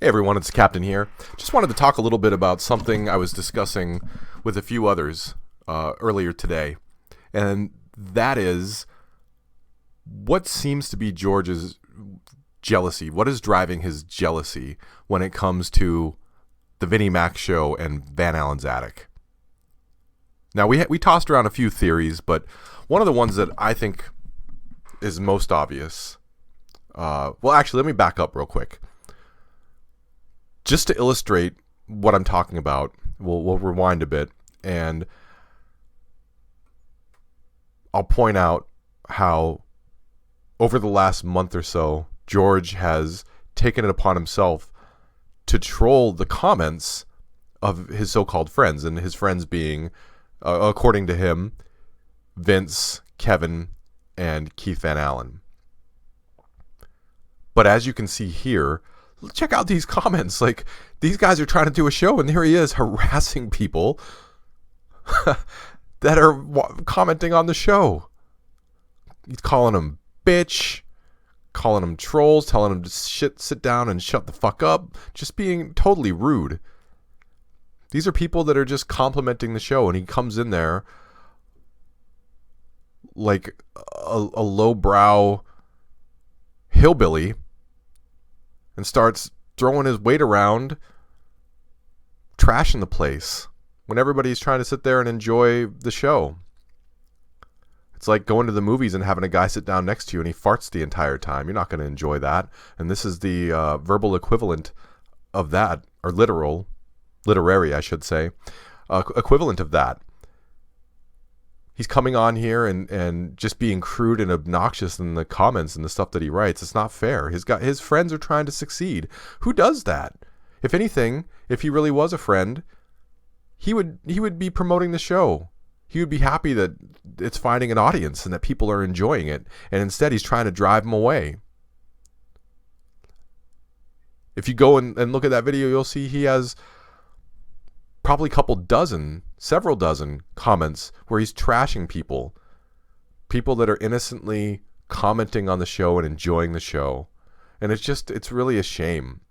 Hey everyone, it's Captain here. Just wanted to talk a little bit about something I was discussing with a few others earlier today. And that is what seems to be George's jealousy. What is driving his jealousy when it comes to the Vinnie Mac show and Van Allen's attic? Now, we tossed around a few theories, but one of the ones that I think is most obvious. Well, actually, let me back up real quick. Just to illustrate what I'm talking about, we'll rewind a bit, and I'll point out how over the last month or so, George has taken it upon himself to troll the comments of his so-called friends, and his friends being, according to him, Vince, Kevin, and Keith Van Allen. But as you can see here, check out these comments. Like, these guys are trying to do a show, and here he is harassing people that are commenting on the show. He's calling them bitch, calling them trolls, telling them to sit down and shut the fuck up, just being totally rude. These are people that are just complimenting the show, and he comes in there like a lowbrow hillbilly and starts throwing his weight around, trashing the place when everybody's trying to sit there and enjoy the show. It's like going to the movies and having a guy sit down next to you and he farts the entire time. You're not going to enjoy that. And this is the verbal equivalent of that, or literary, I should say, equivalent of that. He's coming on here and just being crude and obnoxious in the comments and the stuff that he writes. It's not fair. His friends are trying to succeed. Who does that? If anything, if he really was a friend, he would be promoting the show. He would be happy that it's finding an audience and that people are enjoying it. And instead, he's trying to drive them away. If you go and look at that video, you'll see he has probably several dozen comments where he's trashing people that are innocently commenting on the show and enjoying the show. And it's really a shame.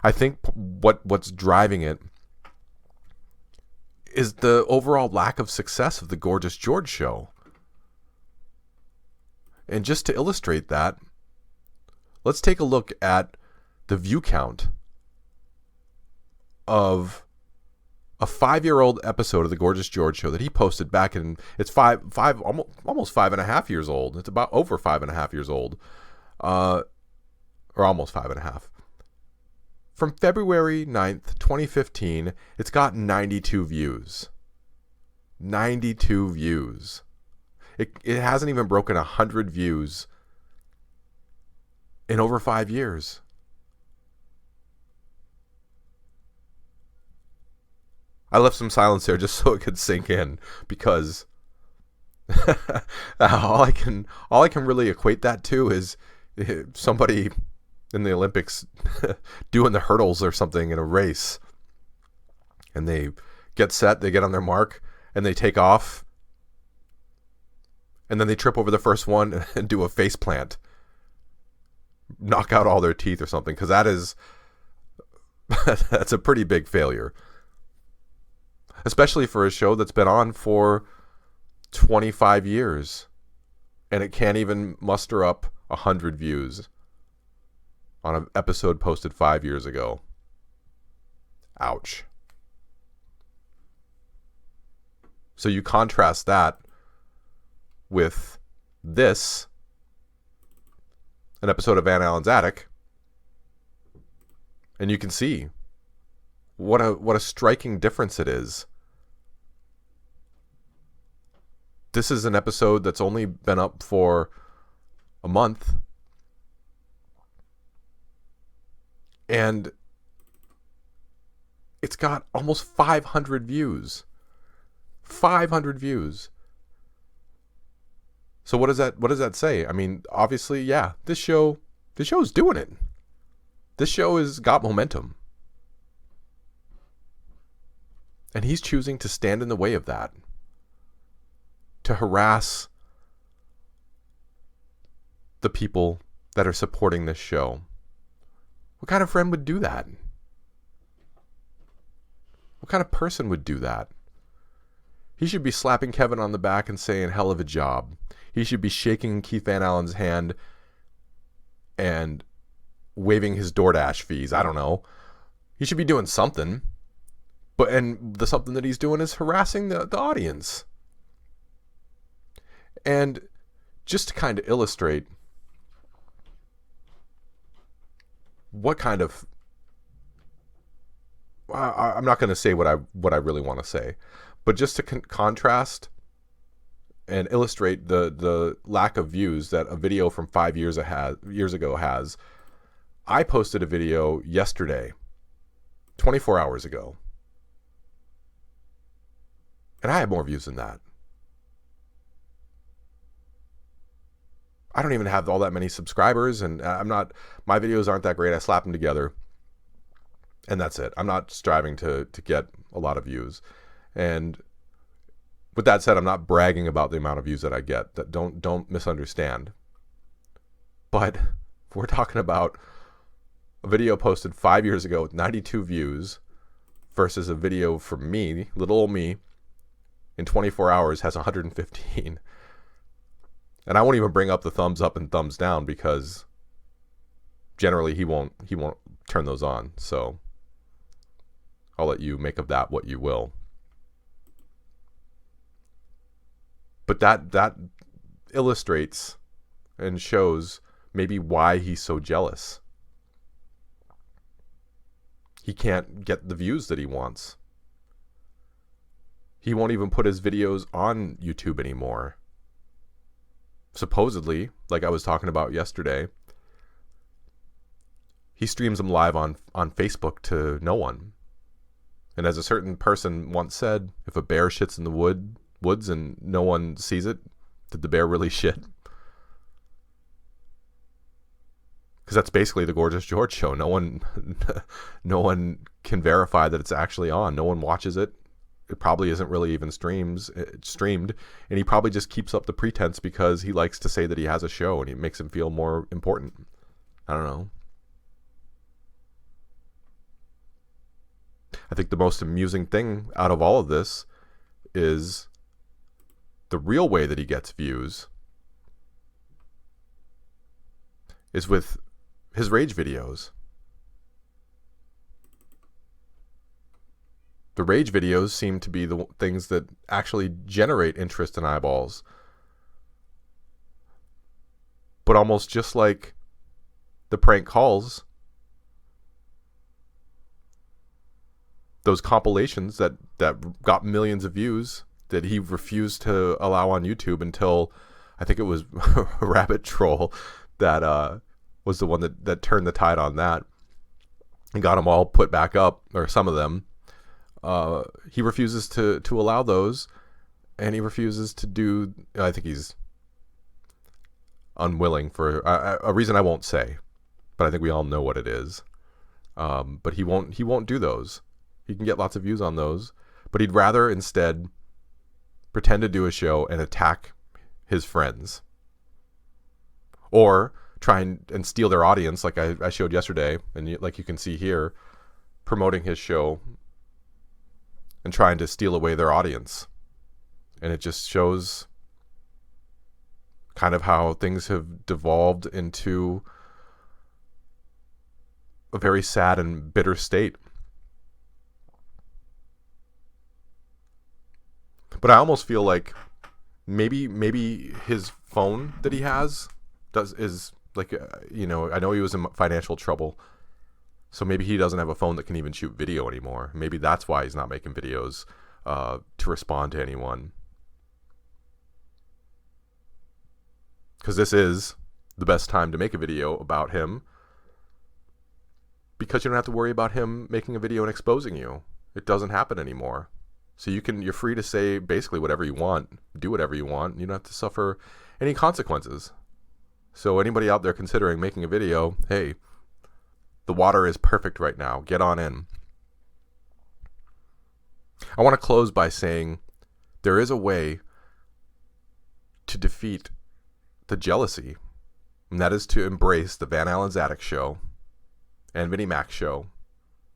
I think what's driving it is the overall lack of success of the Gorgeous George show. And just to illustrate that, let's take a look at the view count of a 5-year-old episode of the Gorgeous George show that he posted back in, it's almost 5.5 years old. It's about over 5.5 years old, or almost 5.5. From February 9th, 2015, it's got 92 views. 92 views. It hasn't even broken 100 views in over 5 years. I left some silence there just so it could sink in, because all I can really equate that to is somebody in the Olympics doing the hurdles or something in a race, and they get set, they get on their mark, and they take off, and then they trip over the first one and do a face plant, knock out all their teeth or something, because that's a pretty big failure. Especially for a show that's been on for 25 years. And it can't even muster up 100 views on an episode posted 5 years ago. Ouch. So you contrast that with this, an episode of Van Allen's Attic, and you can see what a striking difference it is. This is an episode that's only been up for a month. And it's got almost 500 views. 500 views. So what does that say? I mean, obviously, yeah, this show's doing it. This show has got momentum. And he's choosing to stand in the way of that, to harass the people that are supporting this show. What kind of friend would do that? What kind of person would do that? He should be slapping Kevin on the back and saying, hell of a job. He should be shaking Keith Van Allen's hand and waiving his DoorDash fees. I don't know. He should be doing something. And the something that he's doing is harassing the audience. And just to kind of illustrate what kind of... I'm not going to say what I really want to say. But just to contrast and illustrate the lack of views that a video from 5 years ago has, I posted a video yesterday, 24 hours ago. And I had more views than that. I don't even have all that many subscribers, and my videos aren't that great. I slap them together, and that's it. I'm not striving to get a lot of views. And with that said, I'm not bragging about the amount of views that I get. That don't misunderstand. But if we're talking about a video posted 5 years ago with 92 views versus a video from me, little old me, in 24 hours has 115. And I won't even bring up the thumbs up and thumbs down because generally he won't turn those on. So I'll let you make of that what you will. But that illustrates and shows maybe why he's so jealous. He can't get the views that he wants. He won't even put his videos on YouTube anymore. Supposedly, like I was talking about yesterday, he streams them live on Facebook to no one. And as a certain person once said, if a bear shits in the woods and no one sees it, did the bear really shit? Because that's basically the Gorgeous George show. No one can verify that it's actually on. No one watches it. It probably isn't really even streamed, and he probably just keeps up the pretense because he likes to say that he has a show and it makes him feel more important. I don't know. I think the most amusing thing out of all of this is the real way that he gets views is with his rage videos. The rage videos seem to be the things that actually generate interest and eyeballs. But almost just like the prank calls, those compilations that got millions of views that he refused to allow on YouTube until I think it was Rabbit Troll that was the one that turned the tide on that and got them all put back up, or some of them. He refuses to allow those, and he refuses to do, I think he's unwilling for a reason I won't say, but I think we all know what it is. But he won't do those. He can get lots of views on those, but he'd rather instead pretend to do a show and attack his friends, or try and steal their audience, like I showed yesterday, and like you can see here, promoting his show and trying to steal away their audience. And it just shows kind of how things have devolved into a very sad and bitter state. But I almost feel like maybe his phone that he has is like, I know he was in financial trouble. So maybe he doesn't have a phone that can even shoot video anymore. Maybe that's why he's not making videos to respond to anyone. Because this is the best time to make a video about him, because you don't have to worry about him making a video and exposing you. It doesn't happen anymore. So you're free to say basically whatever you want, do whatever you want. You don't have to suffer any consequences. So anybody out there considering making a video, hey, the water is perfect right now. Get on in. I want to close by saying there is a way to defeat the jealousy, and that is to embrace the Van Allen's Attic show and Vinnie Mac show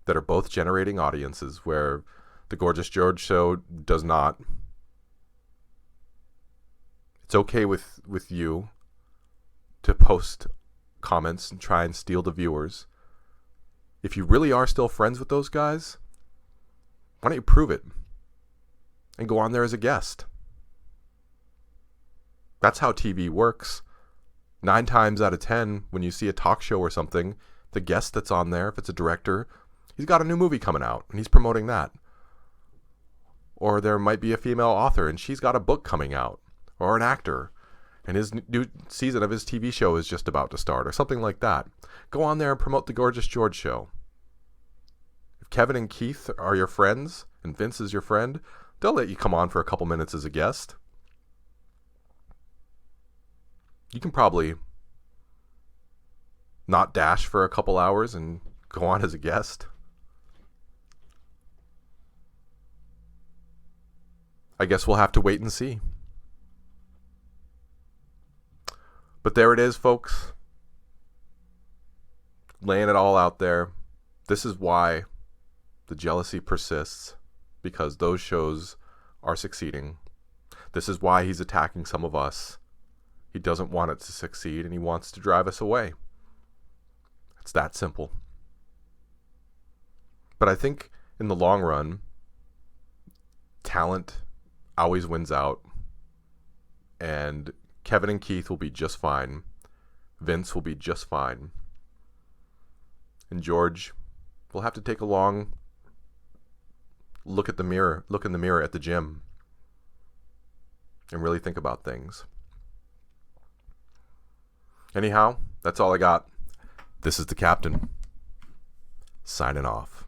that are both generating audiences where the Gorgeous George show does not. It's okay with you to post comments and try and steal the viewers. If you really are still friends with those guys, why don't you prove it and go on there as a guest? That's how TV works. 9 times out of 10, when you see a talk show or something, the guest that's on there, if it's a director, he's got a new movie coming out and he's promoting that. Or there might be a female author and she's got a book coming out. Or an actor and his new season of his TV show is just about to start, or something like that. Go on there and promote the Gorgeous George show. If Kevin and Keith are your friends and Vince is your friend, they'll let you come on for a couple minutes as a guest. You can probably not dash for a couple hours and go on as a guest. I guess we'll have to wait and see. But there it is, folks. Laying it all out there. This is why the jealousy persists, because those shows are succeeding. This is why he's attacking some of us. He doesn't want it to succeed, and he wants to drive us away. It's that simple. But I think in the long run, talent always wins out, and Kevin and Keith will be just fine. Vince will be just fine. And George will have to take a long look in the mirror at the gym and really think about things. Anyhow, that's all I got. This is the Captain, signing off.